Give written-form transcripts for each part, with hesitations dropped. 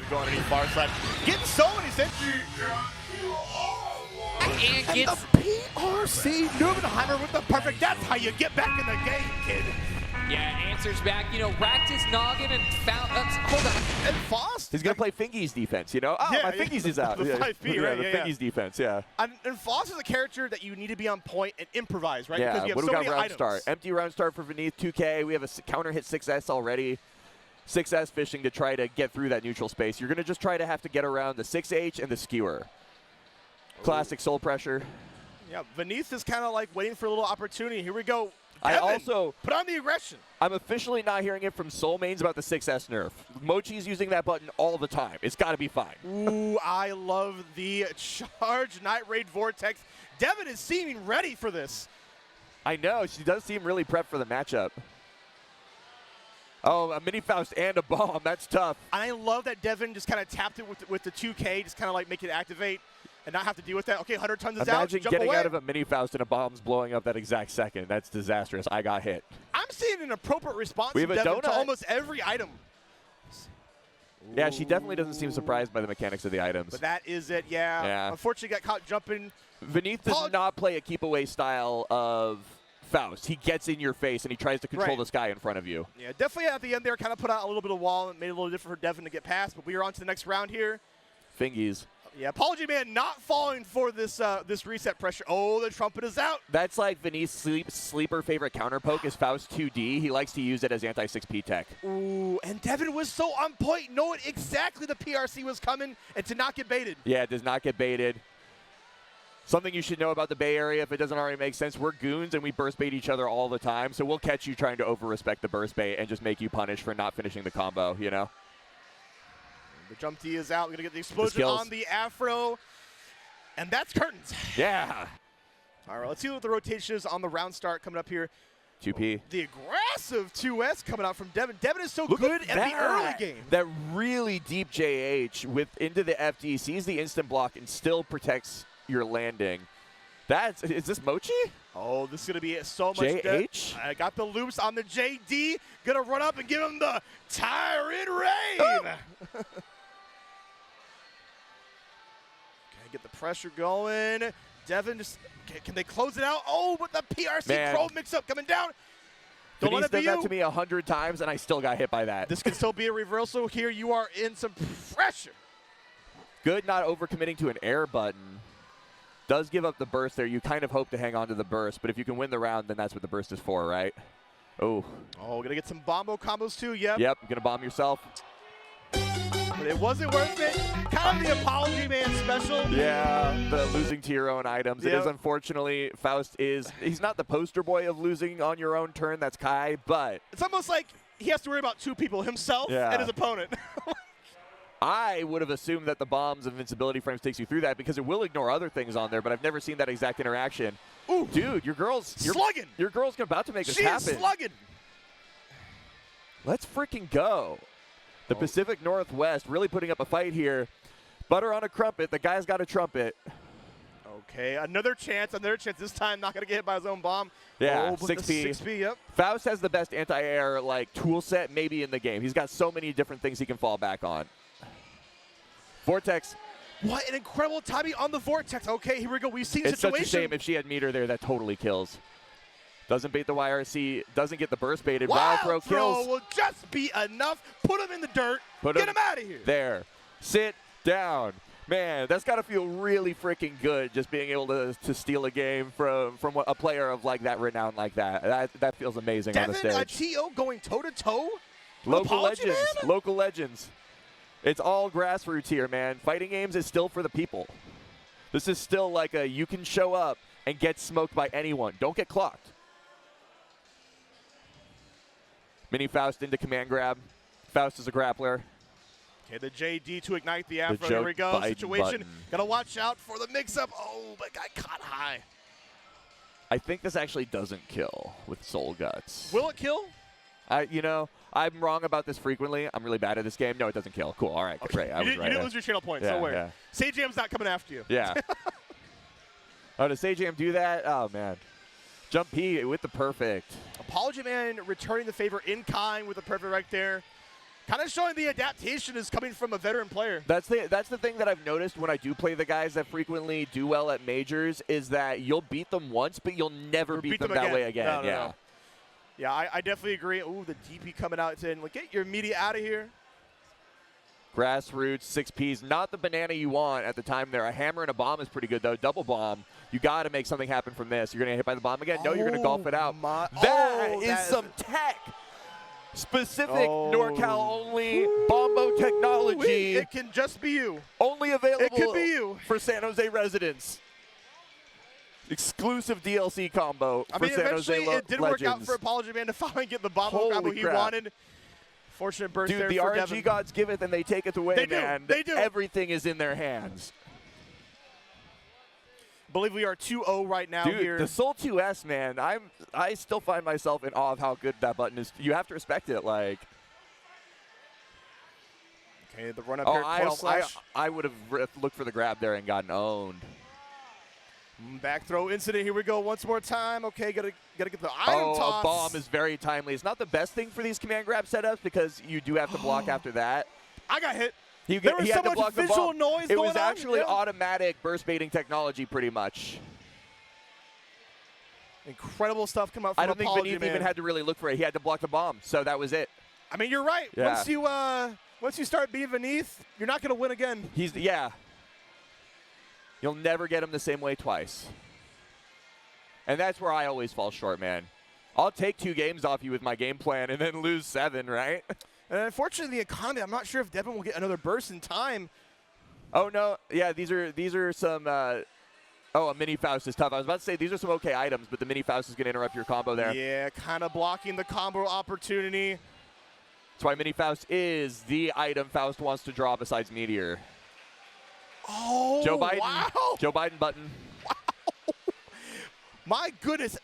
to go on any far side. Getting so many hits. And the PRC Nubenheimer with the perfect. That's how you get back in the game, kid. Yeah, answers back. You know, racked his noggin and found. Hold on. And Faust. He's gonna play Fingy's defense, you know? Oh, yeah, my Fingy's is out. The 5P, right? The Fingy's defense, yeah. And Faust is a character that you need to be on point and improvise, right? Yeah, because you have what do so we got many round items. start? Empty round start for Vineath 2K. We have a counter hit 6S already. 6S fishing to try to get through that neutral space. You're gonna just try to have to get around the 6H and the skewer. Classic soul pressure. Yeah, Vineath is kind of like waiting for a little opportunity. Here we go. I Devin, also put on the aggression. I'm officially not hearing it from Soul mains about the 6S nerf. Mochi's using that button all the time. It's got to be fine. Ooh, I love the charge Night Raid Vortex. Devin is seeming ready for this. I know. She does seem really prepped for the matchup. Oh, a mini Faust and a bomb. That's tough. And I love that Devin just kind of tapped it with the 2K, just kind of like make it activate and not have to deal with that. Okay, 100 tons is out. Imagine Jump getting away. out of a mini Faust and a bomb's blowing up that exact second. That's disastrous. I got hit. I'm seeing an appropriate response We from have a Devin to donut. almost every item. Yeah, she definitely doesn't seem surprised by the mechanics of the items. But that is it, yeah. Unfortunately, got caught jumping. Vineath does not play a keep away style of Faust. He gets in your face and he tries to control the sky in front of you. Yeah, definitely at the end there, kind of put out a little bit of wall and made it a little different for Devin to get past. But we are on to the next round here. Fingies. Yeah, ApologyMan not falling for this this reset pressure. Oh, the trumpet is out. That's like Vineath's sleeper favorite counter poke is Faust 2D. He likes to use it as anti-6P tech. Ooh, and Devin was so on point, knowing exactly the PRC was coming and to not get baited. Yeah, it does not get baited. Something you should know about the Bay Area, if it doesn't already make sense, we're goons and we burst bait each other all the time. So we'll catch you trying to over-respect the burst bait and just make you punish for not finishing the combo, you know? The jump T is out. We're going to get the explosion on the Afro. And that's curtains. Yeah. All right, let's see what the rotation is on the round start coming up here. 2P. The aggressive 2S coming out from Devin. Devin is so good at the early game. That really deep JH with into the FD, sees the instant block and still protects your landing. Is this Mochi? Oh, this is going to be so much. JH? I got the loops on the JD. Going to run up and give him the Tyrant Rain. Get the pressure going. Devin just, can they close it out? Oh, but the PRC Crow mix-up coming down. Don't let it be you. Done that to me 100 times, and I still got hit by that. This can still be a reversal here. You are in some pressure. Good not overcommitting to an air button. Does give up the burst there. You kind of hope to hang on to the burst, but if you can win the round, then that's what the burst is for, right? Oh. Oh, going to get some bombo combos too, yep. Yep, going to bomb yourself. But it wasn't worth it. Kind of the ApologyMan special. Yeah, the losing to your own items. Yep. It is unfortunately, Faust he's not the poster boy of losing on your own turn, that's Kai, but. It's almost like he has to worry about two people, himself and his opponent. I would have assumed that the bombs invincibility frames takes you through that because it will ignore other things on there, but I've never seen that exact interaction. Ooh, dude, your girl's slugging. Your girl's about to make this happen. She's slugging. Let's freaking go. The Pacific Northwest really putting up a fight here. Butter on a crumpet. The guy's got a trumpet. Okay, another chance. This time not going to get hit by his own bomb. Yeah, oh, 6P. 6P, yep. Faust has the best anti-air tool set maybe in the game. He's got so many different things he can fall back on. Vortex. What an incredible timing on the Vortex. Okay, here we go. We've seen it's situation. It's such a shame if she had meter there, that totally kills. Doesn't bait the YRC, doesn't get the burst baited. Wild throw kills. Will just be enough. Put him in the dirt. Get him out of here. There. Sit down. Man, that's got to feel really freaking good just being able to steal a game from a player of that renown like that. That feels amazing Devin, on the stage. T.O. going toe-to-toe? Local legends. Local legends. It's all grassroots here, man. Fighting games is still for the people. This is still like you can show up and get smoked by anyone. Don't get clocked. Mini Faust into command grab. Faust is a grappler. Okay, the JD to ignite the Afro. Here we go. Situation. Got to watch out for the mix-up. Oh, but got caught high. I think this actually doesn't kill with Soul Guts. Will it kill? I'm wrong about this frequently. I'm really bad at this game. No, it doesn't kill. Cool. All right. Okay. Great. I was you didn't lose your channel points. Don't worry. Yeah. Sajam's not coming after you. Yeah. Oh, does Sajam do that? Oh, man. Jump P with the perfect. ApologyMan returning the favor in kind with the perfect right there. Kind of showing the adaptation is coming from a veteran player. That's the thing that I've noticed when I do play the guys that frequently do well at majors is that you'll beat them once, but you'll never beat them that way again. No, no. Yeah, I definitely agree. Ooh, the DP coming out saying, like, get your media out of here. Grassroots, 6Ps, not the banana you want at the time there. A hammer and a bomb is pretty good, though. Double bomb. You got to make something happen from this. You're going to get hit by the bomb again? No, you're going to golf it out. That is some tech. Specific NorCal only Bombo technology. It can just be you. Only available it could be you. for San Jose residents. Exclusive DLC combo for San Jose eventually it did Legends. work out for ApologyMan to finally get the Bombo combo he wanted. Fortunate burst Dude, there the for RNG Devon. gods giveth and they taketh away, man. They do. Everything is in their hands. I believe we are 2-0 right now. Dude, here. the Soul 2S, man, I still find myself in awe of how good that button is. You have to respect it, like. Okay, the run up here. Slash. I would have looked for the grab there and gotten owned. Back throw incident. Here we go. Once more time. Okay, gotta get the item toss. A bomb is very timely. It's not the best thing for these command grab setups because you do have to block after that. I got hit. There was so much visual noise It going was on. actually automatic burst baiting technology, pretty much. Incredible stuff come out from I don't think Beneath even had to really look for it. He had to block the bomb, so that was it. I mean, you're right. Yeah. Once you start being Beneath, you're not going to win again. You'll never get him the same way twice. And that's where I always fall short, man. I'll take 2 games off you with my game plan and then lose 7, right? And unfortunately, the economy, I'm not sure if Devon will get another burst in time. Oh, no. Yeah, these are some a Mini Faust is tough. I was about to say these are some okay items, but the Mini Faust is going to interrupt your combo there. Yeah, kind of blocking the combo opportunity. That's why Mini Faust is the item Faust wants to draw besides Meteor. Oh, Joe Biden. Wow. Joe Biden button. Wow. My goodness.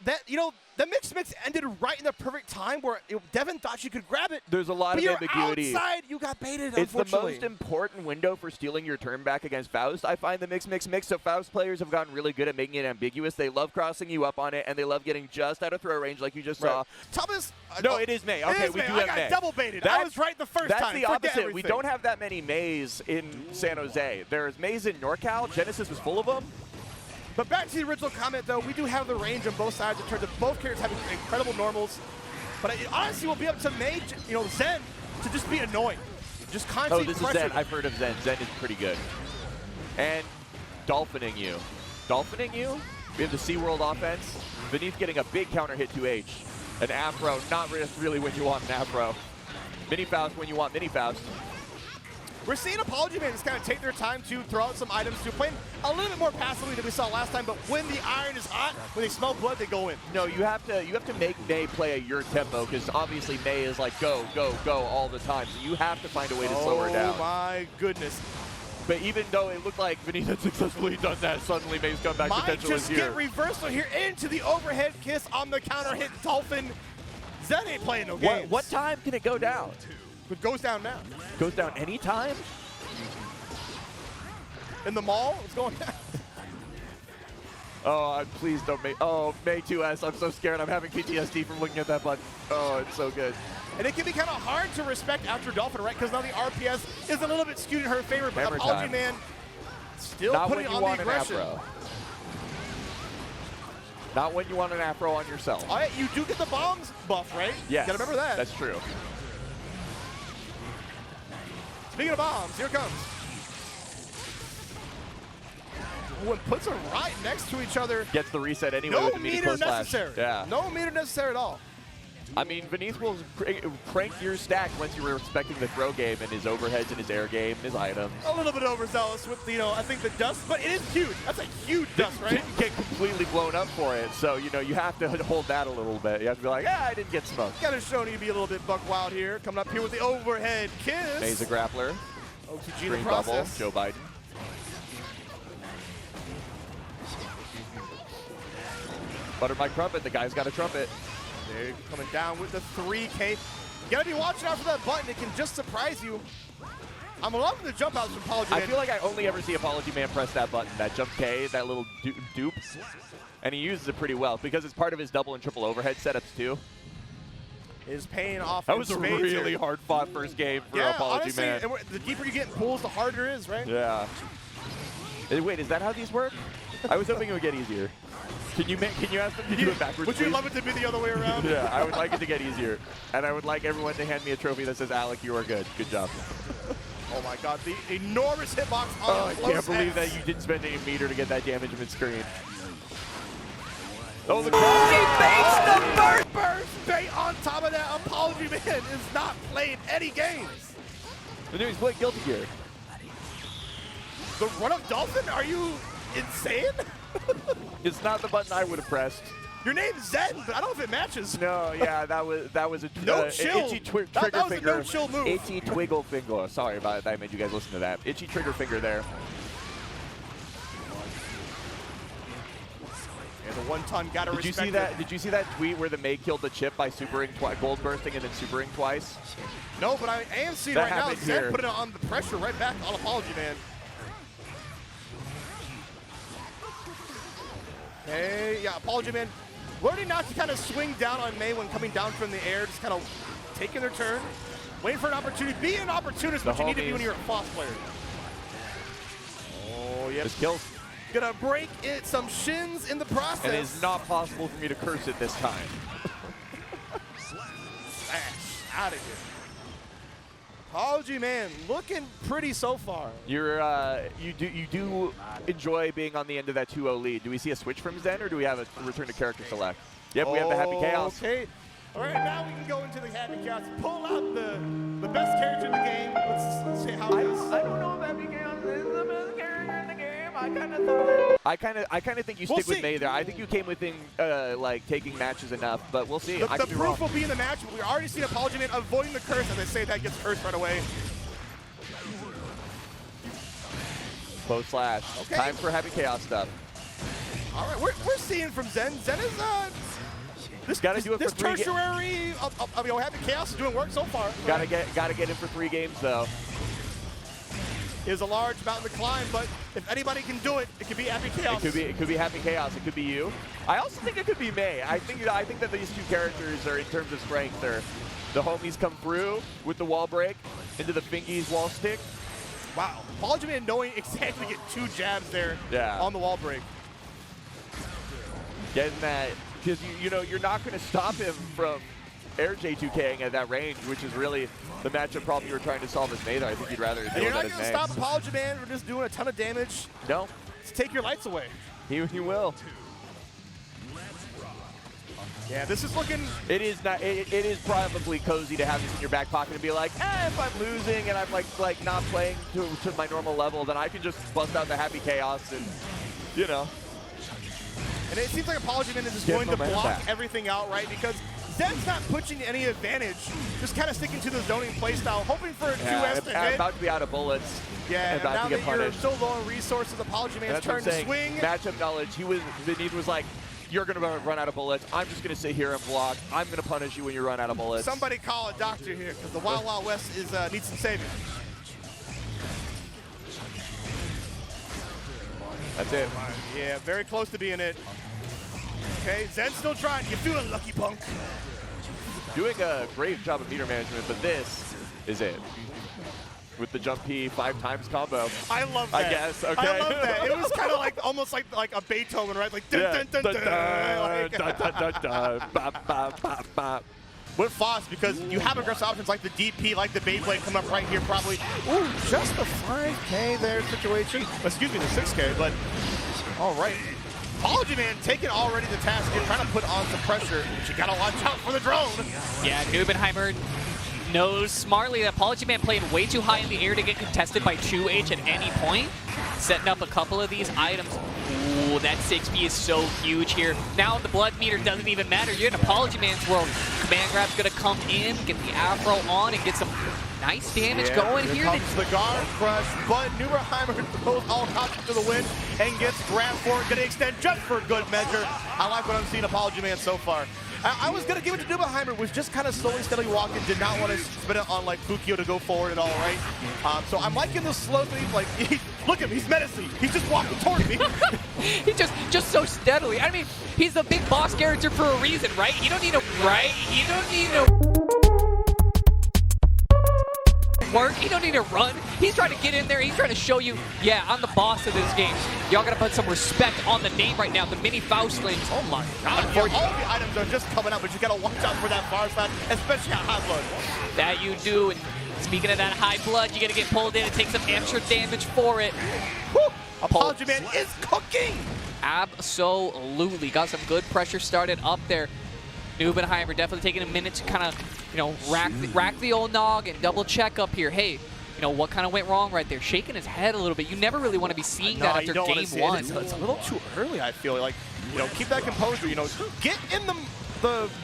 The mix ended right in the perfect time where Devon thought she could grab it. There's a lot of ambiguity. You're outside. You got baited, It's the unfortunately. most important window for stealing your turn back against Faust. I find the mix. So Faust players have gotten really good at making it ambiguous. They love crossing you up on it, and they love getting just out of throw range like you just saw. Thomas. No, it is May. Okay, we do have May. I got double baited. I was right the first time. That's the opposite. We don't have that many Mays in San Jose. There's Mays in NorCal. Genesis was full of them. But back to the original comment, though, we do have the range on both sides in terms of both characters having incredible normals. But it honestly will be up to May, Zen, to just be annoying. Just constantly this is Zen. I've heard of Zen. Zen is pretty good. And dolphining you. Dolphining you? We have the SeaWorld offense. Beneath getting a big counter hit to H. An Afro, not really when you want an Afro. Mini Faust when you want Mini Faust. We're seeing ApologyMan just kind of take their time to throw out some items to playing a little bit more passively than we saw last time, but when the iron is hot, when they smell blood, they go in. No, you have to make May play at your tempo because obviously May is like go, go, go all the time. So you have to find a way to slow her down. Oh my goodness. But even though it looked like Vinny had successfully done that, suddenly May's comeback potential is here. Might just get reversal here into the overhead kiss on the counter hit Dolphin. Zen ain't playing no games. What time can it go down? It goes down now. Goes down any time? In the mall, it's going down. Oh, please don't make. Oh, May 2S. I'm so scared. I'm having PTSD from looking at that button. Oh, it's so good. And it can be kind of hard to respect after Dolphin, right? Because now the RPS is a little bit skewed in her favor. But ApologyMan still Not putting when you on want the an aggression. Afro. Not when you want an Afro on yourself. Oh, yeah, you do get the bombs buff, right? Yes. Gotta remember that. That's true. Speaking of bombs, here it comes. Ooh, and puts them right next to each other. Gets the reset anyway No with the meter necessary. Yeah. No meter necessary at all. I mean, Beneath will crank your stack once you were respecting the throw game and his overheads and his air game and his items. A little bit overzealous with, I think the dust, but it is huge. That's a huge dust, right? Didn't get completely blown up for it, so, you have to hold that a little bit. You have to be like, I didn't get smoked. Got to show you to be a little bit buck wild here. Coming up here with the overhead kiss. May's a grappler. OTG in the Green bubble, process. Joe Biden. Butter my crumpet, the guy's got a trumpet. They're coming down with the 3K. You gotta be watching out for that button. It can just surprise you. I'm loving the jump outs from ApologyMan. I feel like I only ever see ApologyMan press that button, that jump K, that little dupe. And he uses it pretty well because it's part of his double and triple overhead setups too. is paying off. That was a really hard-fought first game for honestly, ApologyMan. and the deeper you get in pools, the harder it is, right? Yeah. Wait, is that how these work? I was hoping it would get easier. Can you ask them to do it backwards? Would you please? love it to be the other way around? Yeah, I would like it to get easier. And I would like everyone to hand me a trophy that says, Alec, you are good. Good job. Oh my god, the enormous hitbox on Oh, I close can't believe X. that you didn't spend any meter to get that damage mid-screen. Oh, the cross. He makes the burst bait on top of that. ApologyMan is not playing any games. And then he's playing Guilty Gear. The run-up Dolphin? Are you insane? It's not the button I would have pressed. Your name's Zen, but I don't know if it matches. No, yeah, that was a No chill. itchy trigger That was a finger. no chill move. Itchy twiggle finger. Sorry about that. I made you guys listen to that. Itchy trigger finger there. Yeah, the one-ton gotta Did you respect see that? Did you see that tweet where the May killed the chip by supering gold bursting and then supering twice? No, but I am seeing That right now happened Zen here. putting it on the pressure right back on ApologyMan. Hey, yeah, ApologyMan learning not to kind of swing down on May when coming down from the air, just kind of taking their turn, waiting for an opportunity. Be an opportunist, which you need to be when you're a Foss player. Oh, yep. Just kills. Gonna break it, some shins in the process. And it's not possible for me to curse it this time. Smash out of here. ApologyMan looking pretty so far. You do enjoy being on the end of that 2-0 lead. Do we see a switch from Zen, or do we have a return to character select? Yep, we have the Happy Chaos. Okay. All right, now we can go into the Happy Chaos. Pull out the best character in the game. Let's see how it is. I don't know if Happy Chaos is the best character in the game. I kind of thought. I kind of think you stick with May there. I think you came within like taking matches enough, but we'll see. The proof will be in the match. But we've already seen ApologyMan avoiding the curse, as they say that gets cursed right away. Close slash. Okay. Time for Happy Chaos stuff. All right, we're seeing from Zen. Zen is this tertiary Happy Chaos is doing work so far. Gotta get in for 3 games though. Is a large mountain to climb, but if anybody can do it, it could be Happy Chaos. It could be Happy Chaos. It could be you. I also think it could be May. I think that these two characters are, in terms of strength, the homies come through with the wall break into the fingies wall stick. Wow, ApologyMan knowing exactly to get 2 jabs there on the wall break. Getting that, because you're not going to stop him from air J2K'ing at that range, which is really the matchup problem you were trying to solve as May, though. I think you'd rather deal You're with not that going as to May. stop ApologyMan from just doing a ton of damage. No. To take your lights away. He will. Yeah, this is looking... It is not. It is probably cozy to have this in your back pocket and be like, if I'm losing and I'm like not playing to my normal level, then I can just bust out the Happy Chaos and, And it seems like ApologyMan is just Get going to momentum block back. everything out, right? Because Zen's not pushing any advantage, just kind of sticking to the zoning playstyle, hoping for a 2S to I'm hit. about to be out of bullets. Yeah, and about now to get that you're punished. so low on resources, ApologyMan's That's what turn I'm to saying. swing. Matchup knowledge. Beneath was like, you're going to run out of bullets. I'm just going to sit here and block. I'm going to punish you when you run out of bullets. Somebody call a doctor here, because the Wild Wild West is needs some saving. That's it. Yeah, very close to being it. Okay, Zen's still trying. You feeling lucky, punk? Doing a great job of meter management, but this is it. With the jump P 5 times combo. I love that. I guess, okay. I love that. It was kind of like almost like a Beethoven, right? Like dun dun dun dun. Like, with Foss, because you have aggressive options like the DP, like the Beyblade come up right here probably. Ooh, just the 5K there situation. Excuse me, the 6K, but all right. ApologyMan taking already the task here, trying to put on some pressure. But you gotta watch out for the drone. Yeah, Nubenheimer knows smartly that ApologyMan playing way too high in the air to get contested by 2H at any point. Setting up a couple of these items. Ooh, that 6B is so huge here. Now the blood meter doesn't even matter. You're in ApologyMan's world. Command grab's gonna come in, get the Afro on, and get some nice damage going here. Comes the guard crush, but Nubenheimer throws all caution to the wind and gets grabbed for it. Gonna extend just for good measure. I like what I'm seeing ApologyMan so far. I was going to give it to Nubenheimer, was just kind of slowly, steadily walking, did not want to spin it on like Fukio to go forward at all, right? So I'm liking this slow thing, like, look at him, he's menacing. He's just walking towards me. He just so steadily. I mean, he's the big boss character for a reason, right? You don't need to, right? You don't need to... work. He don't need to run. He's trying to get in there. He's trying to show you, yeah, I'm the boss of this game. Y'all gotta put some respect on the name right now. The mini Faustlings. Oh my god. Yeah, all the items are just coming up, but you gotta watch out for that far side, especially at high blood. That you do. And speaking of that high blood, you gotta get pulled in and take some extra damage for it. Woo! ApologyMan is cooking! Absolutely. Got some good pressure started up there. Nubenheimer definitely taking a minute to kind of, you know, rack the old nog and double check up here. Hey, you know, what kind of went wrong right there? Shaking his head a little bit. You never really want to be seeing that after game one. It's a little too early, I feel like. You know, keep that composure, you know, get in the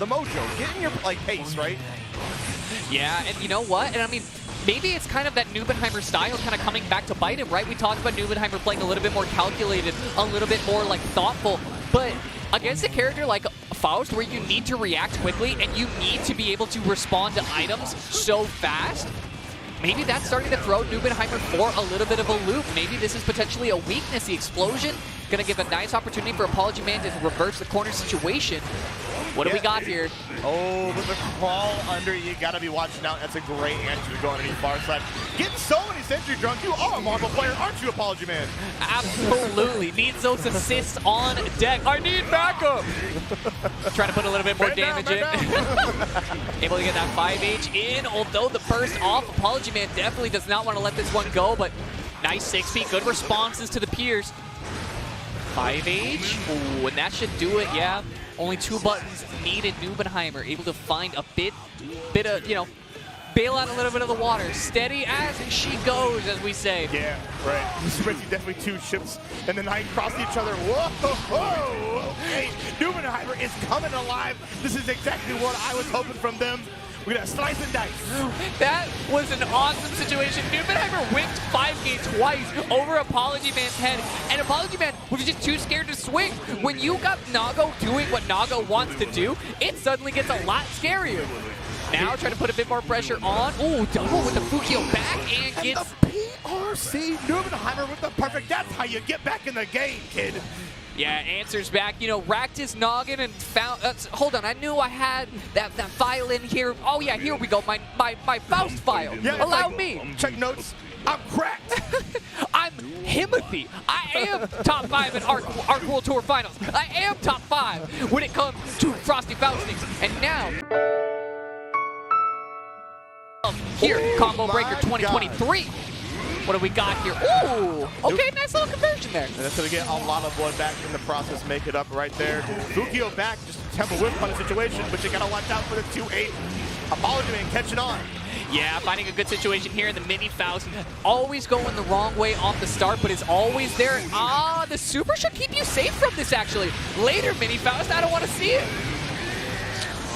mojo, get in your like pace, right? Yeah, and you know what? And I mean, maybe it's kind of that Nubenheimer style kind of coming back to bite him, right? We talked about Nubenheimer playing a little bit more calculated, a little bit more like thoughtful, but against a character like Faust, where you need to react quickly and you need to be able to respond to items so fast, maybe that's starting to throw Nubenheimer for a little bit of a loop. Maybe this is potentially a weakness. The explosion gonna give a nice opportunity for ApologyMan to reverse the corner situation. What do we got here? Oh, but the crawl under, you gotta be watching out. That's a great answer to go underneath far side. Getting so many Sentry drunk. You are a Marvel player, aren't you, ApologyMan? Absolutely. Needs those assists on deck. I need backup. Trying to put a little bit more damage in. Able to get that 5H in, although the burst off. ApologyMan definitely does not want to let this one go, but nice 6P. Good responses to the Piers. 5H. Ooh, and that should do it, yeah. Only 2 buttons needed. Nubenheimer able to find a bit of, you know, bail out a little bit of the water. Steady as she goes, as we say. Yeah, right. This is definitely 2 ships in the night crossing each other. Whoa! Okay, Nubenheimer is coming alive. This is exactly what I was hoping from them. We're gonna slice and dice. That was an awesome situation. Nubenheimer whipped 5K twice over ApologyMan's head, and ApologyMan was just too scared to swing. When you got Nago doing what Nago wants to do, it suddenly gets a lot scarier. Now trying to put a bit more pressure on. Ooh, double with the Fukio back and gets... the PRC, Nubenheimer with the perfect. That's how you get back in the game, kid. Yeah, answers back, you know, racked his noggin and found, hold on, I knew I had that file in here. Oh yeah, here we go, my Faust file. Yeah, allow like, me. Check notes, I'm cracked. I'm Himothy. I am top 5 in Arc World Tour Finals. I am top 5 when it comes to Frosty Faustings. And now, here, Combo Breaker 2023. God. What do we got here? Ooh, okay, nice little conversion there. And that's going to get a lot of blood back in the process, make it up right there. Fukio back, just temple whip on the situation, but you got to watch out for the 2-8. ApologyMan catching on. Yeah, finding a good situation here in the mini Faust. Always going the wrong way off the start, but is always there. Ah, the super should keep you safe from this, actually. Later, mini Faust, I don't want to see it.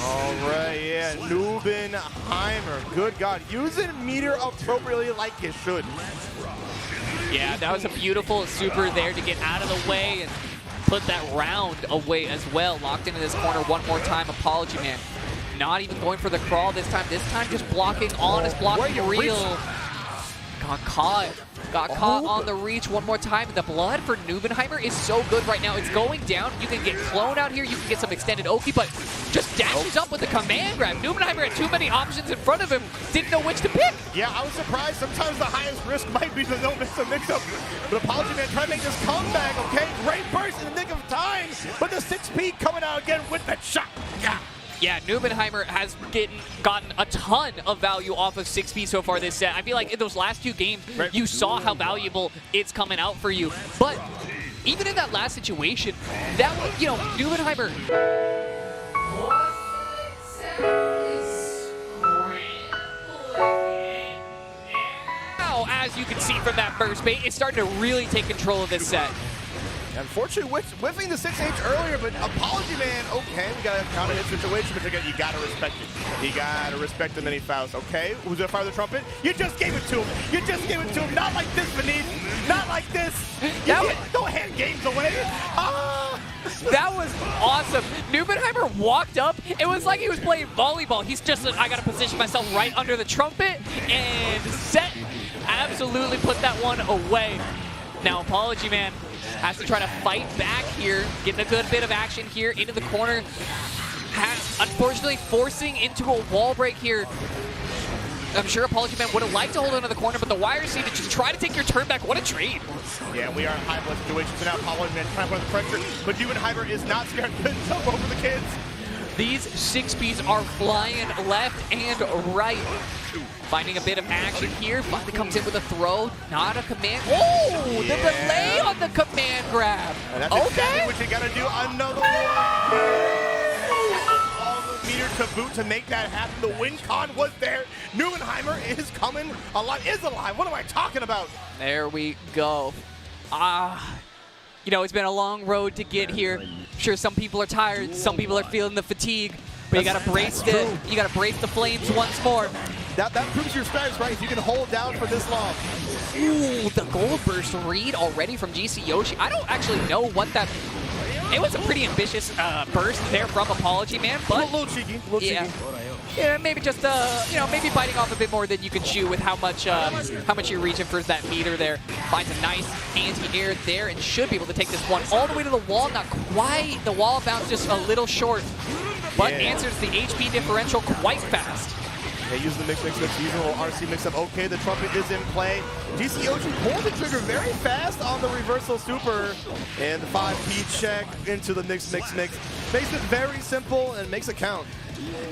All right, yeah, Nubenheimer, good God, using meter appropriately like you should. Yeah, that was a beautiful super there to get out of the way and put that round away as well. Locked into this corner one more time, ApologyMan. Not even going for the crawl this time just blocking honest, blocking real. Got caught on the reach one more time. The blood for Nubenheimer is so good right now. It's going down. You can get clone out here. You can get some extended Oki, but just dashes up with the command grab. Nubenheimer had too many options in front of him. Didn't know which to pick. Yeah, I was surprised. Sometimes the highest risk might be the no mix-up. But ApologyMan trying to make this comeback, okay? Great burst in the nick of time, but the 6P coming out again with that shot. Yeah. Yeah, Nubenheimer has gotten a ton of value off of 6P so far this set. I feel like in those last 2 games, you saw how valuable it's coming out for you. But even in that last situation, that was, you know, Nubenheimer. Now, as you can see from that burst bait, it's starting to really take control of this set. Unfortunately, whiffing the 6H earlier, but ApologyMan, okay, we got a counter hit situation, but again, you gotta respect it. You gotta respect the mini Faust, okay? Who's gonna fire the trumpet? You just gave it to him. You just gave it to him. Not like this, Beneath. Not like this. Don't hand games away. Ah! That was awesome. Nubenheimer walked up. It was like he was playing volleyball. He's just like, I gotta position myself right under the trumpet and set. Absolutely put that one away. Now ApologyMan has to try to fight back here, getting a good bit of action here into the corner. Unfortunately, forcing into a wall break here. I'm sure ApologyMan would have liked to hold onto the corner, but the wire seed to just try to take your turn back. What a trade. Yeah, we are in high blood situations, so now ApologyMan trying to put the pressure, but Heimer is not scared to jump over the kids. These 6Bs are flying left and right. Finding a bit of action here. Finally comes in with a throw. Not a command. Oh, the delay on the command grab. And that's exactly what you got to do. Another all the meter to boot to make that happen. The win con was there. Heimer is coming alive. Is alive. What am I talking about? There we go. You know, it's been a long road to get here. I'm sure some people are tired. Some people are feeling the fatigue. But you gotta brace the flames once more. That proves your status, right? If you can hold down for this long. Ooh, the gold burst read already from GC Yoshi. I don't actually know what that. It was a pretty ambitious burst there from ApologyMan, but a little cheeky, yeah, maybe just you know, maybe biting off a bit more than you can chew with how much you're reaching for that meter there. Finds a nice anti-air there and should be able to take this one all the way to the wall. Not quite. The wall bounce just a little short, but answers the HP differential quite fast. They use the mix, using a little RC mix-up. Okay, the trumpet is in play. GC Yoshi pulls the trigger very fast on the reversal super. And the 5P check into the mix. Makes it very simple and makes it count.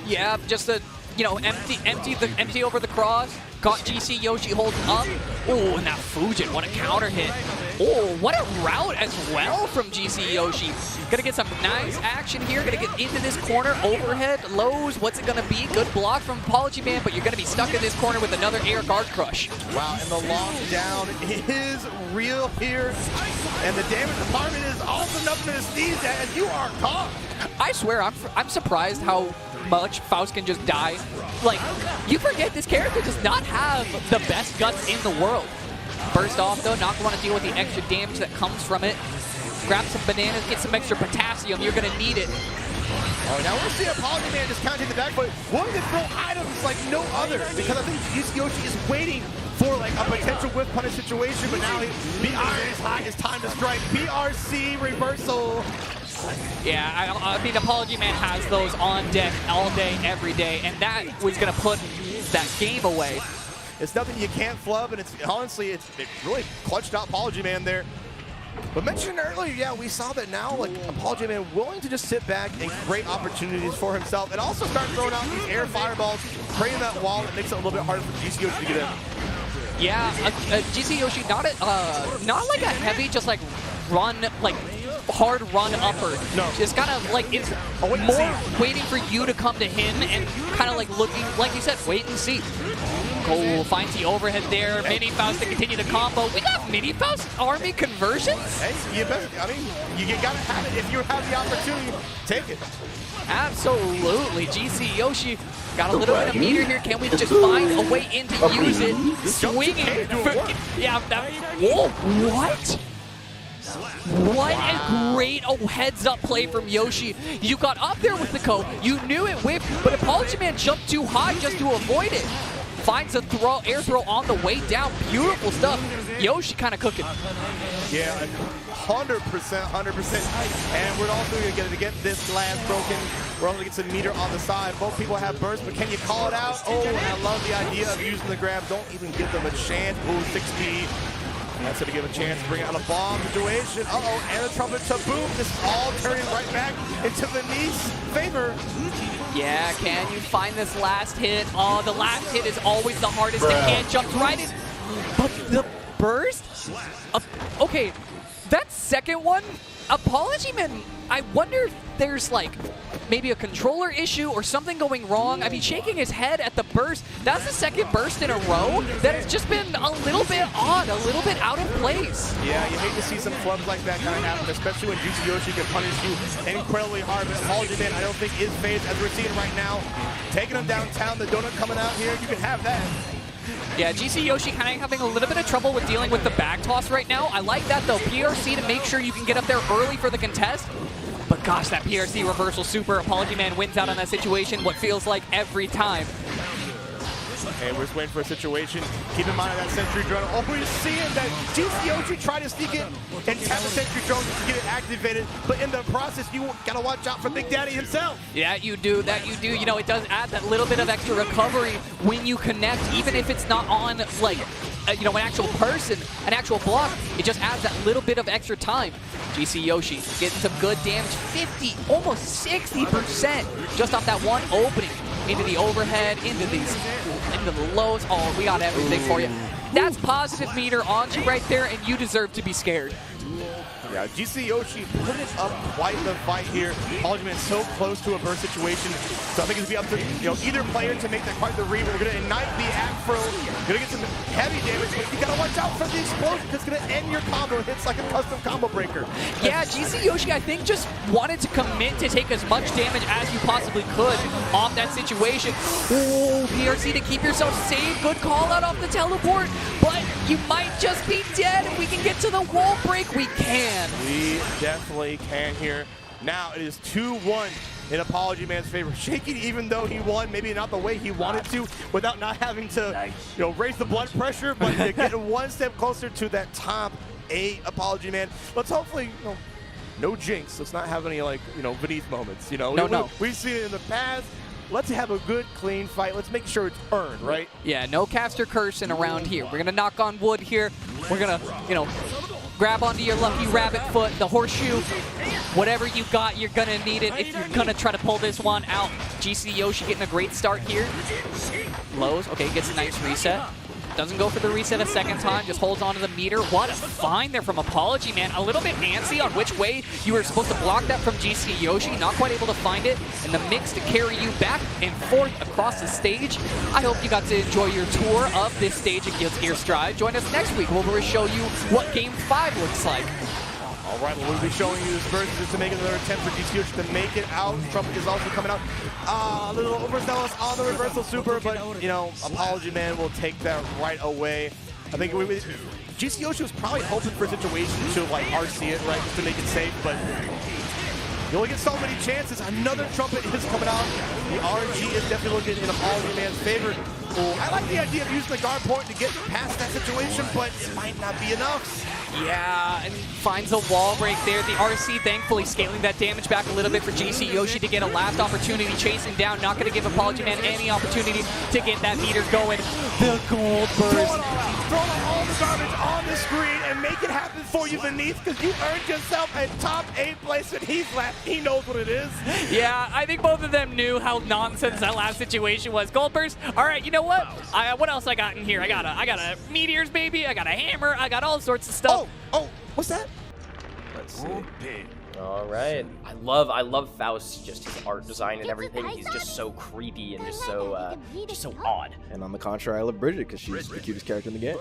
Yeah, just a, you know, empty over the cross. Got GC Yoshi holding up. Oh, and that Fujin, what a counter hit. Oh, what a route as well from GC Yoshi. Gonna get some nice action here. Gonna get into this corner. Overhead, lows. What's it gonna be? Good block from ApologyMan, but you're gonna be stuck in this corner with another air guard crush. Wow, and the lockdown is real here. And the damage department is also nothing to sneeze at, and you are caught. I swear, I'm surprised how much Faust can just die. Like, you forget this character does not have the best guts in the world. Burst off though, not going to deal with the extra damage that comes from it. Grab some bananas, get some extra potassium, you're going to need it. Oh, now we'll see ApologyMan just counting the back foot. Willing to throw items like no other, because I think GC Yoshi is waiting for like a potential whip punish situation, but now BR is high, it's time to strike. BRC reversal. Yeah, I mean, ApologyMan has those on deck all day, every day, and that was going to put that game away. It's nothing you can't flub, and it's honestly, it really clutched out ApologyMan there. But mentioned earlier, yeah, we saw that now, like, ApologyMan willing to just sit back and create opportunities for himself, and also start throwing out these air fireballs, creating that wall that makes it a little bit harder for GC Yoshi to get in. Yeah, GC Yoshi, not like a heavy, just like run, like hard run upper. No. Just kind of like, it's more waiting for you to come to him and kind of like looking, like you said, wait and see. Cole finds the overhead there. Mini Faust to continue the combo. We got Mini Faust army conversions? Hey, you best, I mean, you gotta have it. If you have the opportunity, take it. Absolutely. GC Yoshi got a little bit of meter here. Can we just find a way in to use it? Swinging. Yeah, whoa, what? What a great heads-up play from Yoshi. You got up there with the co. You knew it whipped, but ApologyMan jumped too high just to avoid it. Finds a air throw on the way down. Beautiful stuff. Yoshi kind of cooking. Yeah, 100%. And we're also going to get this glass broken. We're also going to get some meter on the side. Both people have burst, but can you call it out? Oh, and I love the idea of using the grab. Don't even give them a chance. Ooh, 6-speed. That's going to give a chance to bring out a bomb situation. Uh-oh, and a trumpet to boom. This is all turning right back into Venice's favor. Yeah, can you find this last hit? Oh, the last hit is always the hardest. It can't jump right in. But the burst? Okay, that second one, ApologyMan, I wonder if there's like maybe a controller issue or something going wrong. I mean, shaking his head at the burst. That's the second burst in a row that has just been a little bit odd, a little bit out of place. Yeah, you hate to see some flubs like that kind of happen, especially when GC Yoshi can punish you incredibly hard. But ApologyMan, I don't think is phased as we're seeing right now. Taking him downtown, the donut coming out here, you can have that. Yeah, GC Yoshi kind of having a little bit of trouble with dealing with the back toss right now. I like that though. PRC to make sure you can get up there early for the contest. But gosh, that PRC reversal super, ApologyMan wins out on that situation, what feels like every time. And we're just waiting for a situation. Keep in mind that Sentry Drone. Oh, we're seeing that GCOG try to sneak it and tap the Sentry Drone to get it activated. But in the process, you gotta watch out for Big Daddy himself. Yeah, you do. That you do. You know, it does add that little bit of extra recovery when you connect, even if it's not on, like, you know, an actual person, an actual block. It just adds that little bit of extra time. GC Yoshi getting some good damage, 50, almost 60% just off that one opening. Into the overhead, into the lows. Oh, we got everything for you. That's positive meter on you right there, and you deserve to be scared. Yeah, GC Yoshi putting up quite the fight here. ApologyMan so close to a burst situation. So I think it's going to be up to either player to make that quite the read. We're going to ignite the Afro. Going to get some heavy damage, but you got to watch out for the explosion. It's going to end your combo. It hits like a custom combo breaker. Yeah, GC Yoshi, I think, just wanted to commit to take as much damage as you possibly could off that situation. Oh, PRC to keep yourself safe. Good call out off the teleport, but you might just be dead. If we can get to the wall break, we can. We definitely can here. Now it is 2-1 in ApologyMan's favor. Shaking even though he won, maybe not the way he wanted to, without not having to raise the blood pressure, but they're getting one step closer to that top 8 ApologyMan. Let's hopefully, no jinx. Let's not have any beneath moments. No. We've seen it in the past. Let's have a good, clean fight. Let's make sure it's earned, right? Yeah, no caster cursing around here. We're gonna knock on wood here. We're gonna, grab onto your lucky rabbit foot, the horseshoe, whatever you got, you're gonna need it if you're gonna try to pull this one out. GC Yoshi getting a great start here. Lows, okay, gets a nice reset. Doesn't go for the reset a second time, just holds onto the meter. What a find there from ApologyMan. A little bit antsy on which way you were supposed to block that from GC Yoshi. Not quite able to find it. And the mix to carry you back and forth across the stage. I hope you got to enjoy your tour of this stage at Guilty Gear Strive. Join us next week where we'll show you what Game 5 looks like. All right, well, we'll be showing you this versus just to make another attempt for GC Yoshi to make it out. Trumpet is also coming out. A little overzealous on the reversal super, but, ApologyMan will take that right away. I think GC Yoshi was probably hoping for a situation to, RC it, right, just to make it safe, but you only get so many chances. Another Trumpet is coming out. The RNG is definitely looking in ApologyMan's favor. Well, I like the idea of using the guard point to get past that situation, but it might not be enough. Yeah, and finds a wall break there. The RC thankfully scaling that damage back a little bit for GC Yoshi to get a last opportunity, chasing down. Not going to give ApologyMan any opportunity to get that meter going. The gold burst. Throw it all out. Throw out all the garbage on the screen and make it happen for you, Beneath, because you earned yourself a top 8 place and he's left. He knows what it is. Yeah, I think both of them knew how nonsense that last situation was. Gold burst. All right, you know what? What else I got in here? I got a meteors, baby. I got a hammer. I got all sorts of stuff. Oh, what's that? Let's see. All right. I love Faust, just his art design and everything. He's just so creepy and just so odd. And on the contrary, I love Bridget because she's the cutest character in the game.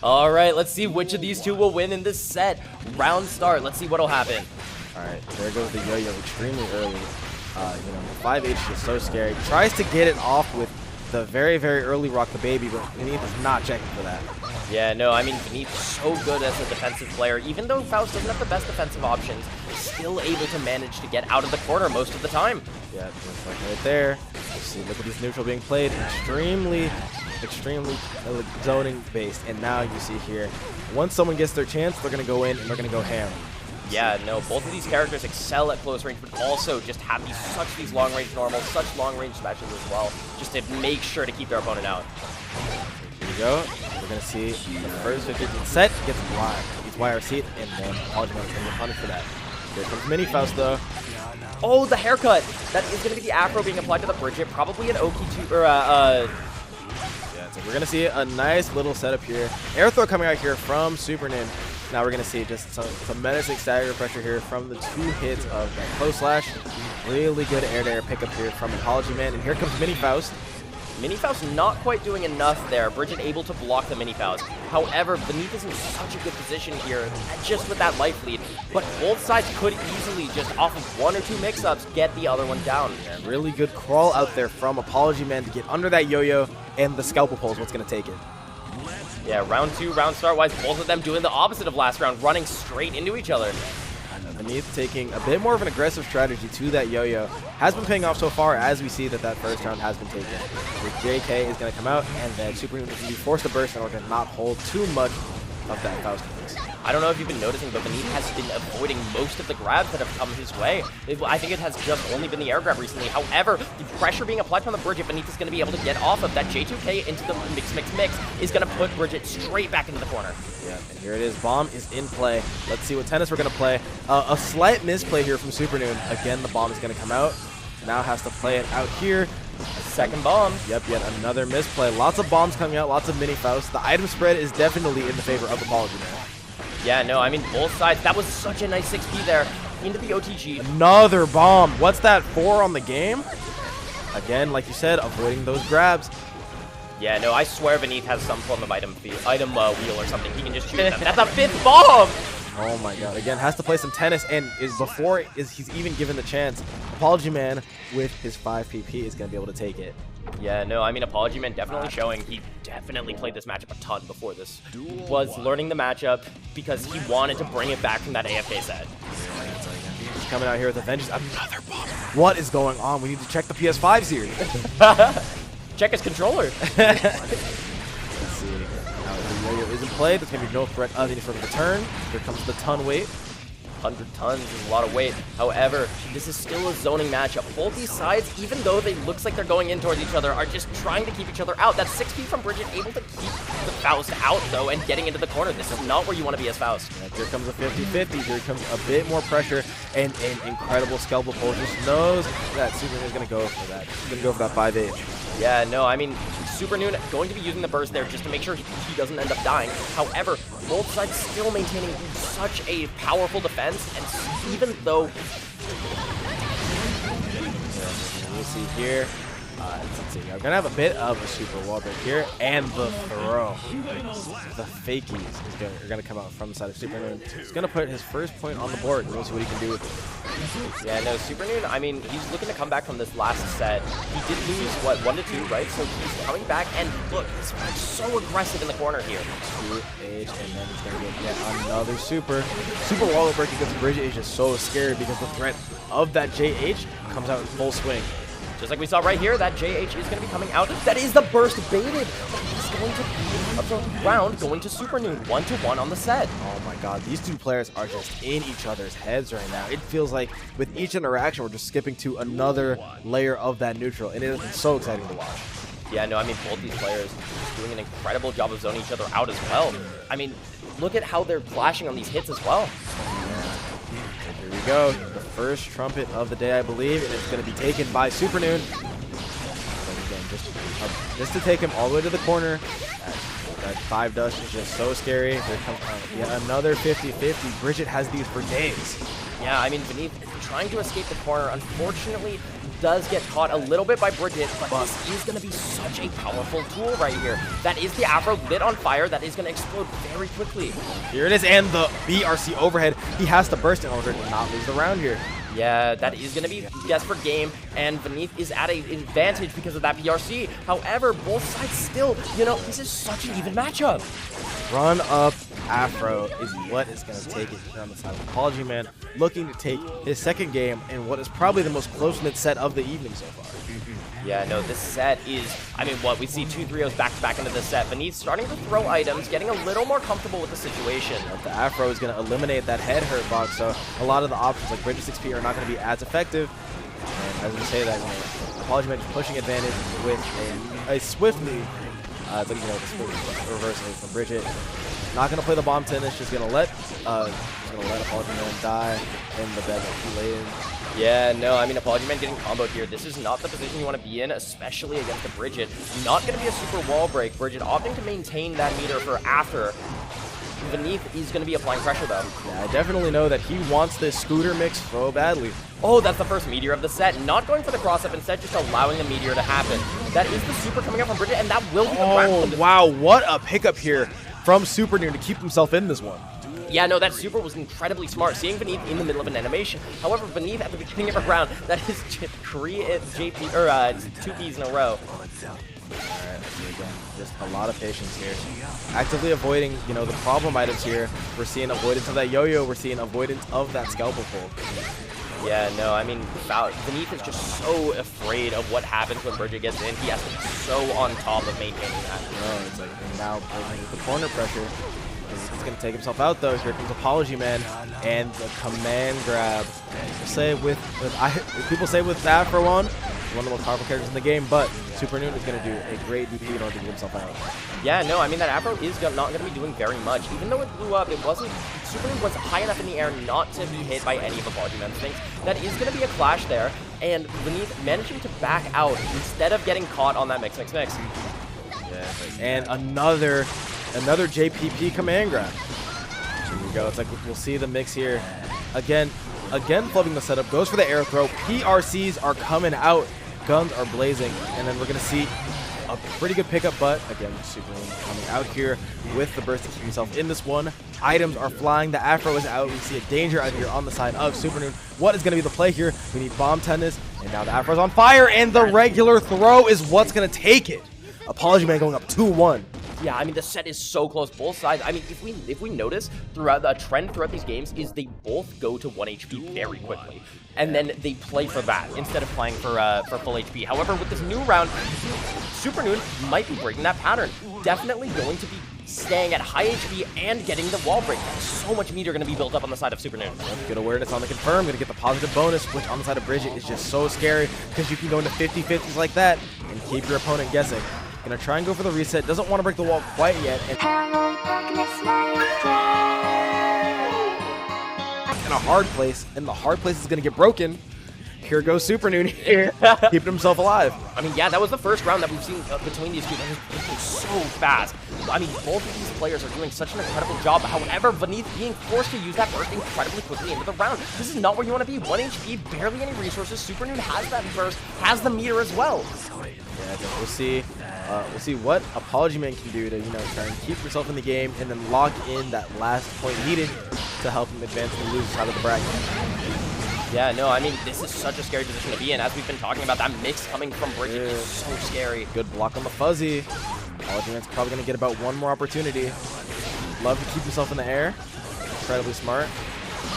All right, let's see which of these two will win in this set. Round start. Let's see what'll happen. All right, there goes the yo-yo extremely early. 5H is so scary. Tries to get it off with the very, very early Rock the Baby, but Beneath is not checking for that. Yeah, no, I mean, Beneath is so good as a defensive player. Even though Faust doesn't have the best defensive options, still able to manage to get out of the corner most of the time. Yeah, just like right there. Let's see, look at this neutral being played. Extremely zoning based. And now you see here, once someone gets their chance, they're going to go in and they're going to go ham. Yeah, no, both of these characters excel at close range, but also just have these long-range normals, such long-range specials as well, just to make sure to keep their opponent out. Here we go. We're going to see the first 15 set gets wide. He's YRC'd, and then ApologyMan is going to get punished for that. Here comes Mini Faust, though. Oh, the haircut! That is going to be the afro being applied to the Bridget, probably an Oki or Yeah, so we're going to see a nice little setup here. Air throw coming out here from Supernoon. Now we're going to see just some menacing stagger pressure here from the 2 hits of that close slash. Really good air-to-air pickup here from ApologyMan. And here comes Mini Faust. Mini Faust not quite doing enough there. Bridget able to block the Mini Faust. However, Beneath is in such a good position here, just with that life lead. But both sides could easily, just off of 1 or 2 mix-ups, get the other one down. Yeah, really good crawl out there from ApologyMan to get under that yo-yo, and the scalpel pull is what's going to take it. Yeah, round 2, round start-wise, both of them doing the opposite of last round, running straight into each other. And Beneath taking a bit more of an aggressive strategy to that yo-yo. Has been paying off so far as we see that that first round has been taken. The JK is going to come out, and then Supernoon is going to be forced to burst in order to not hold too much of that Faust mix. I don't know if you've been noticing, but Beneath has been avoiding most of the grabs that have come his way. I think it has just only been the air grab recently. However, the pressure being applied from the Bridget, Beneath is going to be able to get off of that J2K into the mix is going to put Bridget straight back into the corner. Yeah, and here it is. Bomb is in play. Let's see what tennis we're going to play. A slight misplay here from Supernoon. Again, the bomb is going to come out. Now has to play it out here. Second bomb. Yep, yet another misplay. Lots of bombs coming out, lots of mini Faust. The item spread is definitely in the favor of ApologyMan. Yeah, no, I mean, both sides. That was such a nice 6P there into the OTG. Another bomb. What's that, 4 on the game? Again, like you said, avoiding those grabs. Yeah, no, I swear Beneath has some form of item wheel or something. He can just shoot them. That's a 5th bomb! Oh my god. Again, has to play some tennis, and before he's even given the chance, ApologyMan with his 5 PP is going to be able to take it. Yeah, no, I mean, ApologyMan definitely showing he definitely played this matchup a ton before this. Was learning the matchup because he wanted to bring it back from that AFK set. He's coming out here with a vengeance. Another bomb. What is going on? We need to check the PS5s here. Check his controller. Let's see. Now, the yo-yo isn't played. There's going to be no threat of any sort of return. Here comes the ton weight. 100 tons is a lot of weight. However, this is still a zoning matchup. Both these sides, even though they looks like they're going in towards each other, are just trying to keep each other out. That 6P from Bridget able to keep the Faust out, though, and getting into the corner. This is not where you want to be as Faust. Yeah, here comes a 50-50. Here comes a bit more pressure, and an incredible scalpel pull. Just knows that Supernoon is going to go for that. He's going to go for that 5H. Yeah, no, I mean, Supernoon going to be using the burst there just to make sure he doesn't end up dying. However, both sides still maintaining such a powerful defense, and even though... We'll see here. Let's see. I'm going to have a bit of a super wall break here, and the throw. The fakies are going to come out from the side of Supernoon. He's going to put his first point on the board, and we'll see what he can do with it. Yeah, no, Supernoon, I mean, he's looking to come back from this last set. He did lose, what, 1-2, right? So he's coming back, and look, he's so aggressive in the corner here. 2H, and then he's going to get yet another super. Super wall break against Bridget is just so scary because the threat of that JH comes out in full swing. Just like we saw right here, that JH is going to be coming out. That is the burst baited. He's going to be up round going to Supernoon. 1-1 on the set. Oh my god, these two players are just in each other's heads right now. It feels like with each interaction, we're just skipping to another layer of that neutral, and it is so exciting to watch. Yeah, no, I mean, both these players doing an incredible job of zoning each other out as well. I mean, look at how they're flashing on these hits as well. Here we go. The first trumpet of the day, I believe, and it's going to be taken by Supernoon. Again, just to take him all the way to the corner. That 5 dust is just so scary. Here comes yet another 50-50. Bridget has these for days. Yeah, I mean, Beneath trying to escape the corner, unfortunately, does get caught a little bit by Bridget, but this is going to be such a powerful tool right here. That is the Afro lit on fire. That is going to explode very quickly. Here it is, and the BRC overhead. He has to burst in order to not lose the round here. Yeah, that is going to be desperate game, and Beneath is at an advantage because of that PRC. However, both sides still, you know, this is such an even matchup. Run up Afro is what is going to take it on the side of ApologyMan, looking to take his second game in what is probably the most close-knit set of the evening so far. Yeah, no, this set is, I mean, what, we see 2 3-0s back-to-back into this set. Beneath starting to throw items, getting a little more comfortable with the situation. But the Afro is going to eliminate that head hurt box, so a lot of the options like Bridget 6P are not going to be as effective. And as we say that, ApologyMan is pushing advantage with a swiftly, the reversal from Bridget. Not going to play the bomb tennis, just going to let ApologyMan die in the bed that he laid in. Yeah, no, I mean, ApologyMan getting comboed here. This is not the position you want to be in, especially against the Bridget. Not going to be a super wall break. Bridget opting to maintain that meter for after. Beneath, he's going to be applying pressure, though. Yeah, I definitely know that he wants this scooter mix so badly. Oh, that's the first meteor of the set. Not going for the cross-up, instead just allowing the meteor to happen. That is the super coming up from Bridget, and that will be the Oh, wow, what a pickup here from Supernoon to keep himself in this one. Yeah, no, that super was incredibly smart, seeing Beneath in the middle of an animation. However, Beneath at the beginning of a round, that is 2 Ps in a row. Alright, so again, just a lot of patience here. Actively avoiding, you know, the problem items here. We're seeing avoidance of that yo-yo. We're seeing avoidance of that scalpel pull. Yeah, no, I mean, Beneath is just so afraid of what happens when Bridget gets in. He has to be so on top of maintaining that. No, it's like now with the corner pressure. He's going to take himself out, though. Here comes ApologyMan and the command grab. People say with that for one of the most powerful characters in the game, but Supernoon is going to do a great DP in order to get himself out. Yeah, no, I mean, that Afro is not going to be doing very much. Even though it blew up, Supernoon was high enough in the air not to be hit by any of ApologyMan's things. That is going to be a clash there, and Beneath managing to back out instead of getting caught on that mix. Yeah, and another JPP command grab. Here we go. It's like we'll see the mix here. Again, flipping the setup. Goes for the air throw. PRCs are coming out. Guns are blazing. And then we're going to see a pretty good pickup, but again, Supernoon coming out here with the burst to keep himself in this one. Items are flying. The Afro is out. We see a danger out here on the side of Supernoon. What is going to be the play here? We need bomb tennis, and now the Afro's on fire, and the regular throw is what's going to take it. ApologyMan going up 2-1. Yeah, I mean, the set is so close, both sides. I mean, if we notice throughout the trend throughout these games is they both go to 1 HP very quickly, and then they play for that instead of playing for full HP. However, with this new round, Supernoon might be breaking that pattern. Definitely going to be staying at high HP and getting the wall break. So much meter going to be built up on the side of Supernoon. Good awareness on the confirm. Going to get the positive bonus, which on the side of Bridget is just so scary because you can go into 50-50s like that and keep your opponent guessing. Gonna try and go for the reset. Doesn't want to break the wall quite yet. And in a hard place, and the hard place is gonna get broken. Here goes Supernoon here, keeping himself alive. I mean, yeah, that was the first round that we've seen between these two. That was so fast. I mean, both of these players are doing such an incredible job. However, Beneath being forced to use that burst incredibly quickly into the round. This is not where you want to be. 1 HP, barely any resources. Supernoon has that burst, has the meter as well. Yeah, we'll see. We'll see what ApologyMan can do to, you know, try and keep yourself in the game and then lock in that last point needed to help him advance and lose out of the bracket. Yeah, no, I mean, this is such a scary position to be in. As we've been talking about, that mix coming from Bridget is so scary. Good block on the fuzzy. ApologyMan's probably going to get about one more opportunity. Love to keep himself in the air. Incredibly smart.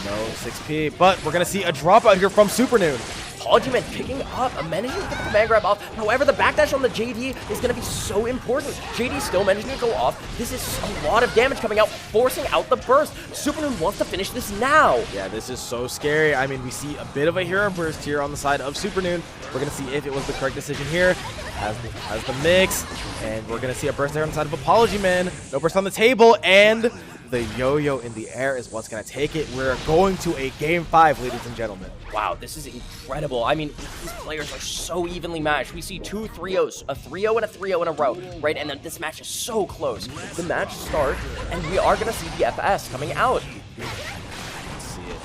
No 6P, but we're going to see a drop out here from Supernoon. ApologyMan picking up, managing to get the command grab off. However, the backdash on the JD is going to be so important. JD still managing to go off. This is a lot of damage coming out, forcing out the burst. Supernoon wants to finish this now. Yeah, this is so scary. I mean, we see a bit of a hero burst here on the side of Supernoon. We're going to see if it was the correct decision here. Has the mix, and we're going to see a burst there on the side of ApologyMan. No burst on the table, and the yo-yo in the air is what's going to take it. We're going to a Game 5, ladies and gentlemen. Wow, this is incredible. I mean, these players are so evenly matched. We see 2 3-0s, a 3-0 and a 3-0 in a row, right? And then this match is so close. The match starts, and we are going to see the FS coming out. Let's see it.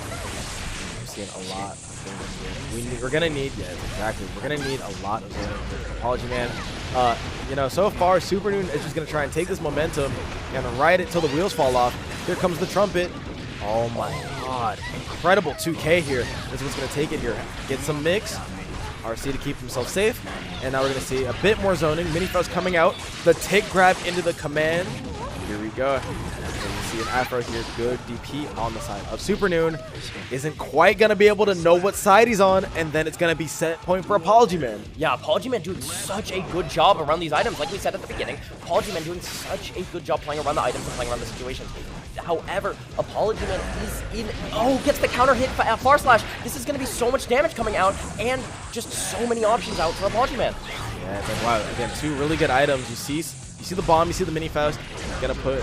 We're seeing a lot of things here. We're going to need, yeah, exactly. We're going to need a lot of ApologyMan. You know, so far, Supernoon is just going to try and take this momentum and ride it till the wheels fall off. Here comes the trumpet. Oh my god. Incredible 2K here. This is what's going to take it here. Get some mix. RC to keep himself safe. And now we're going to see a bit more zoning. Minifuzz coming out. The tick grab into the command. Here we go. And you see an Afro here. Good DP on the side of Supernoon. Isn't quite going to be able to know what side he's on. And then it's going to be set point for ApologyMan. Yeah, ApologyMan doing such a good job around these items. Like we said at the beginning, ApologyMan doing such a good job playing around the items and playing around the situations. However, ApologyMan is in... Oh, gets the counter hit far slash. This is going to be so much damage coming out and just so many options out for ApologyMan. Yeah, it's like, wow, again, 2 really good items. You see the bomb, you see the mini Faust. Gonna put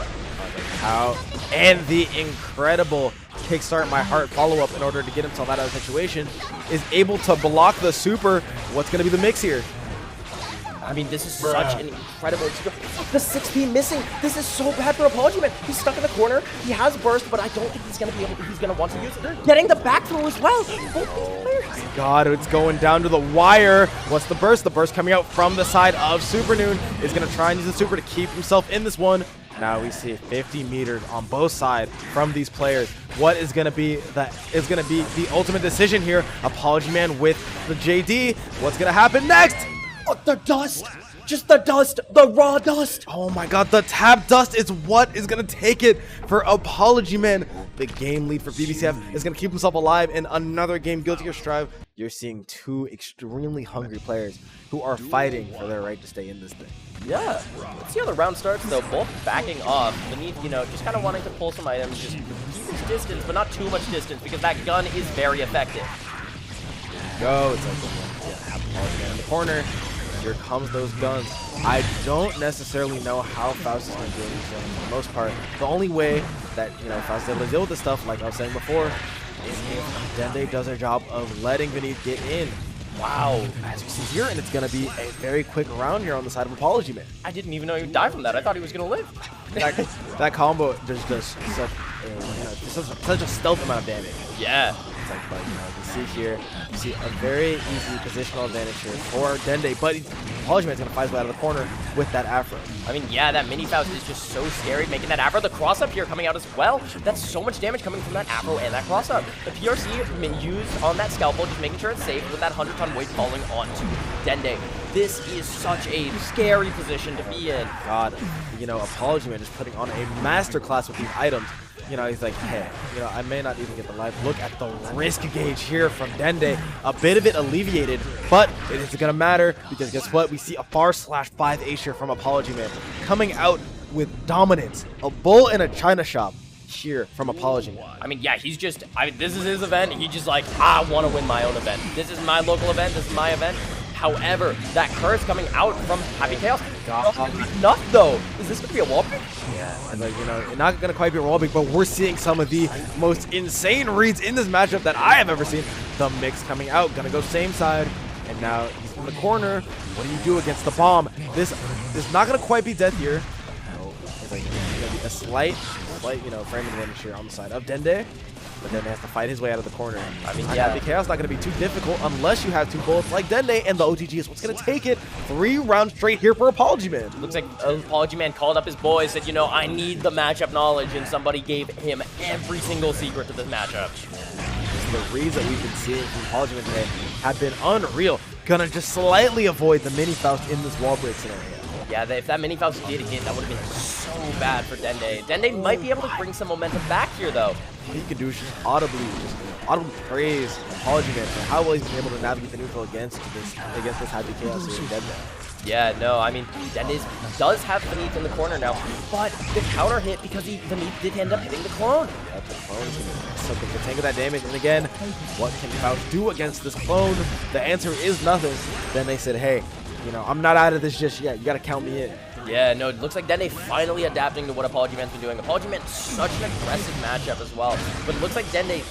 out, and the incredible kickstart my heart follow-up in order to get himself out of the situation is able to block the super. What's gonna be the mix here? I mean, this is such an incredible experience. The 6P missing. This is so bad for ApologyMan. He's stuck in the corner. He has burst, but I don't think he's gonna be able to, he's gonna want to use it. Getting the back throw as well. Oh my god, it's going down to the wire. What's the burst? The burst coming out from the side of Supernoon is gonna try and use the super to keep himself in this one. Now we see 50 meters on both sides from these players. What is gonna be the ultimate decision here? ApologyMan with the JD. What's gonna happen next? Oh, the dust! Just the dust, the raw dust. Oh my god, the tap dust is what is going to take it for ApologyMan. The game lead for BBCF is going to keep himself alive in another game. Guilty Gear Strive, you're seeing two extremely hungry players who are fighting for their right to stay in this thing. Yeah, let's see how the round starts though. Both backing off. Beneath, you know, just kind of wanting to pull some items, just keep his distance, but not too much distance because that gun is very effective. Go, it's like ApologyMan in the corner. Here comes those guns. I don't necessarily know how Faust is going to deal with these guns for the most part. The only way that, you know, Faust is able to deal with this stuff, like I was saying before, is if Dende does their job of letting Beneath get in. Wow, as we see here, and it's going to be a very quick round here on the side of ApologyMan. I didn't even know he would die from that. I thought he was going to live. That combo just does such a stealth amount of damage. Yeah. But, you know, you see here, you see a very easy positional advantage here for Dende, but ApologyMan's going to fight his way out of the corner with that Afro. I mean, yeah, that mini Faust is just so scary, making that Afro. The cross-up here coming out as well. That's so much damage coming from that Afro and that cross-up. The PRC used on that Scalpel, just making sure it's safe with that 100-ton weight falling onto Dende. This is such a scary position to be in. God, you know, ApologyMan is putting on a masterclass with these items. You know, he's like, hey, you know, I may not even get the live look at the risk gauge here from Dende. A bit of it alleviated, but it isn't going to matter because guess what? We see a /5 ace here from ApologyMan coming out with dominance. A bull in a china shop here from ApologyMan. I mean, yeah, he's just, this is his event. He's just like, I want to win my own event. This is my local event. This is my event. However, that curse coming out from Happy Chaos, enough though. Is this going to be a wall break? Yeah, and like, you know, not going to quite be a wall break, but we're seeing some of the most insane reads in this matchup that I have ever seen. The mix coming out, going to go same side, and now he's in the corner. What do you do against the bomb? This is not going to quite be death here. No, it's like, going to be a slight, you know, frame advantage here on the side of Dende. But Dende has to fight his way out of the corner. I mean, yeah, the chaos not going to be too difficult unless you have two bullets like Dende, and the OTG is what's going to take it 3 rounds straight here for ApologyMan. Looks like ApologyMan called up his boys, said, you know, I need the matchup knowledge, and somebody gave him every single secret to this matchup. The reads that we've been seeing from ApologyMan today have been unreal. Gonna just slightly avoid the mini Faust in this wall break scenario. Yeah, if that mini Faust did hit, that would have been so bad for Dende. Dende might be able to bring some momentum back here, though. What he can do is just audibly praise ApologyMan for how well he's been able to navigate the neutral against this Happy Chaos here in Dende. Yeah, no, I mean, Dende does have Beneath in the corner now, but the counter hit because Beneath did end up hitting the clone. Yeah, the clone is going to tank of that damage, and again, what can Faust do against this clone? The answer is nothing. Then they said, hey, you know, I'm not out of this just yet. You got to count me in. Yeah, no, it looks like Dende finally adapting to what ApologyMan's been doing. ApologyMan's such an aggressive matchup as well, but it looks like Dende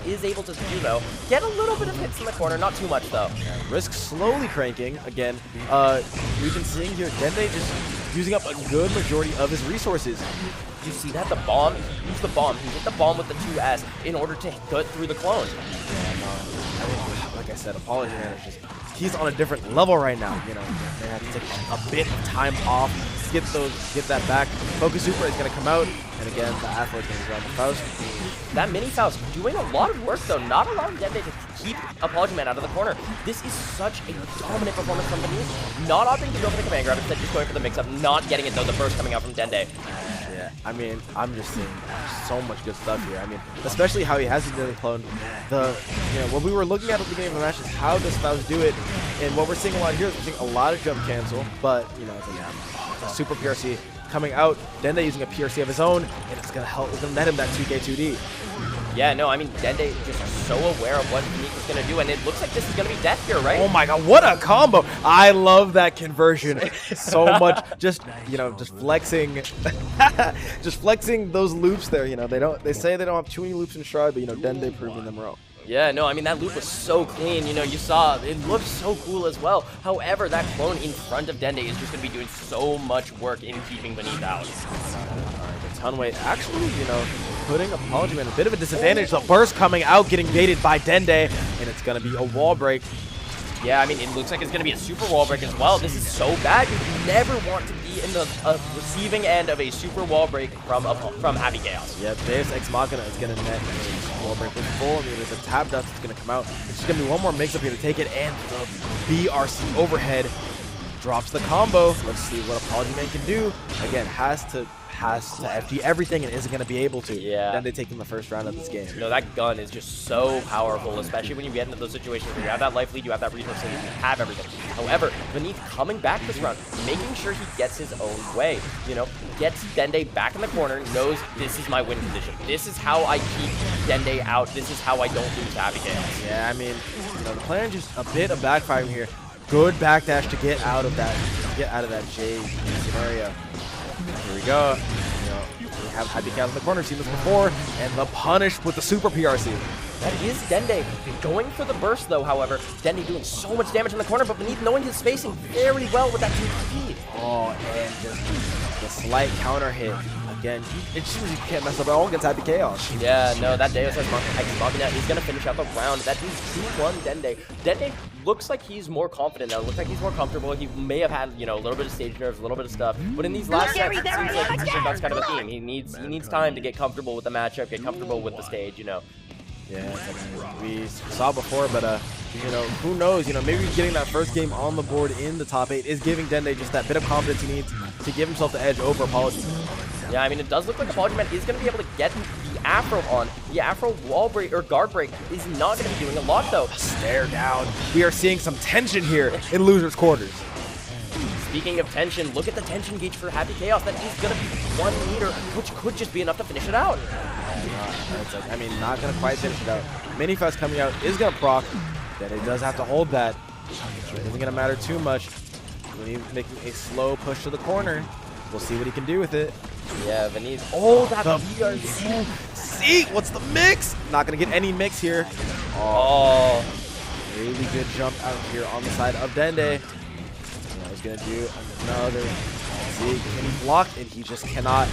is able to, you know, get a little bit of hits in the corner, not too much though. Risk slowly cranking again. We've been seeing here Dende just using up a good majority of his resources. You see that? The bomb? He used the bomb. He hit the bomb with the 2S in order to get through the clone. Yeah, no, I mean, like I said, ApologyMan is just, he's on a different level right now. You know, they have to take a bit of time off, get that back. Focus Super is going to come out, and again, the Afro is going to grab the Faust. That mini Faust doing a lot of work though, not allowing Dende to keep ApologyMan out of the corner. This is such a dominant performance from Beneath. Not opting to go for the command grab, instead just going for the mix-up, not getting it though, the burst coming out from Dende. Yeah, I mean, I'm just seeing so much good stuff here. I mean, especially how he has the daily clone. You know, what we were looking at the beginning of the match is how does Faust do it, and what we're seeing a lot here is we're seeing a lot of jump cancel, but you know, it's a super PRC coming out. Dende using a PRC of his own, and it's gonna help. It's gonna net him that 2K2D. Yeah, no, I mean, Dende just so aware of what Beneath is going to do, and it looks like this is going to be death here, right? Oh my god, what a combo! I love that conversion so much. Just, you know, just flexing, just flexing those loops there. You know, they say they don't have too many loops in Stride, but you know, Dende proving them wrong. Yeah, no, I mean, that loop was so clean. You know, you saw, it looked so cool as well. However, that clone in front of Dende is just going to be doing so much work in keeping Beneath out. The ton weight actually, you know, putting ApologyMan a bit of a disadvantage. The burst coming out, getting baited by Dende, and it's going to be a wall break. Yeah, I mean, it looks like it's going to be a super wall break as well. This is so bad. You never want to be in the receiving end of a super wall break from Happy Chaos. Yeah, Deus Ex Machina is going to net a wall break with full. I mean, there's a tap dust that's going to come out. It's just going to be one more mix-up here to take it, and the BRC overhead drops the combo. Let's see what ApologyMan can do. Again, has to FD everything and isn't going to be able to. Yeah. Then they take in the first round of this game. No, that gun is just so powerful, especially when you get into those situations where you have that life lead, you have that resource lead, you have everything. However, Beneath coming back this round, making sure he gets his own way, you know, gets Dende back in the corner, knows this is my win condition. This is how I keep Dende out. This is how I don't lose to Happy Chaos. Yeah, I mean, you know, the plan just a bit of backfiring here. Good backdash to get out of that, J scenario. Here we go. You know, we have Happy Chaos in the corner, seen this before, and the punish with the super PRC. That is Dende. Going for the burst, though, however. Dende doing so much damage in the corner, but Beneath knowing his spacing very well with that 2P. Oh, and just the slight counter hit. Again, it seems you can't mess up at all against Happy Chaos. Yeah, no, that Deus Ex Machina is going to finish out the round. That is 2-1 Dende. Dende looks like he's more confident now. Looks like he's more comfortable. He may have had, you know, a little bit of stage nerves, a little bit of stuff. But in these last sets, it seems like that's kind of a theme. He needs time to get comfortable with the matchup, get comfortable with the stage, you know. Yeah, we saw before, but you know, who knows? You know, maybe getting that first game on the board in the top 8 is giving Dende just that bit of confidence he needs to give himself the edge over ApologyMan. Yeah, I mean, it does look like ApologyMan is going to be able to get the Afro on. The Afro wall break or guard break is not going to be doing a lot, though. Stare down. We are seeing some tension here in losers' quarters. Speaking of tension, look at the tension gauge for Happy Chaos. That is going to be 1 meter, which could just be enough to finish it out. I mean, not going to quite finish it out. Minifest coming out is going to proc. Then it does have to hold that. It isn't going to matter too much. When he's making a slow push to the corner, we'll see what he can do with it. Yeah, Beneath. Oh, that PRC. See, what's the mix? Not going to get any mix here. Oh. Really good jump out here on the side of Dende. He's going to do another. See, can he block? And he just cannot.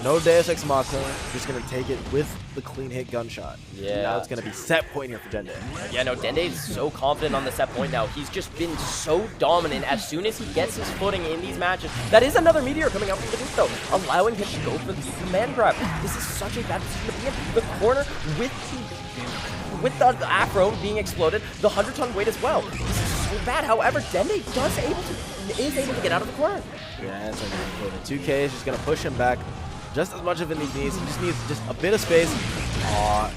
No Deus Ex Machina. Just going to take it with the clean hit gunshot. Yeah. Now it's going to be set point here for Dende. Yeah, no, Dende is so confident on the set point now. He's just been so dominant as soon as he gets his footing in these matches. That is another Meteor coming out from the Beneath, though, allowing him to go for the command grab. This is such a bad position to be in. The corner with the Afro being exploded, the 100-ton weight as well. This is so bad. However, Dende is able to get out of the corner. Yeah, it's like the 2K is just going to push him back just as much as he needs. He just needs just a bit of space. Aw,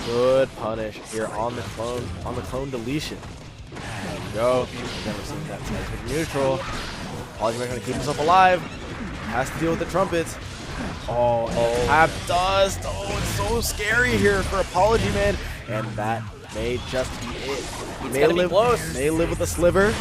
good punish here on the clone deletion. There we go. Never seen that side neutral. ApologyMan going to keep himself alive. Has to deal with the trumpets. Oh, tap dust. Oh, it's so scary here for ApologyMan. And that may just be it. He may live with a sliver.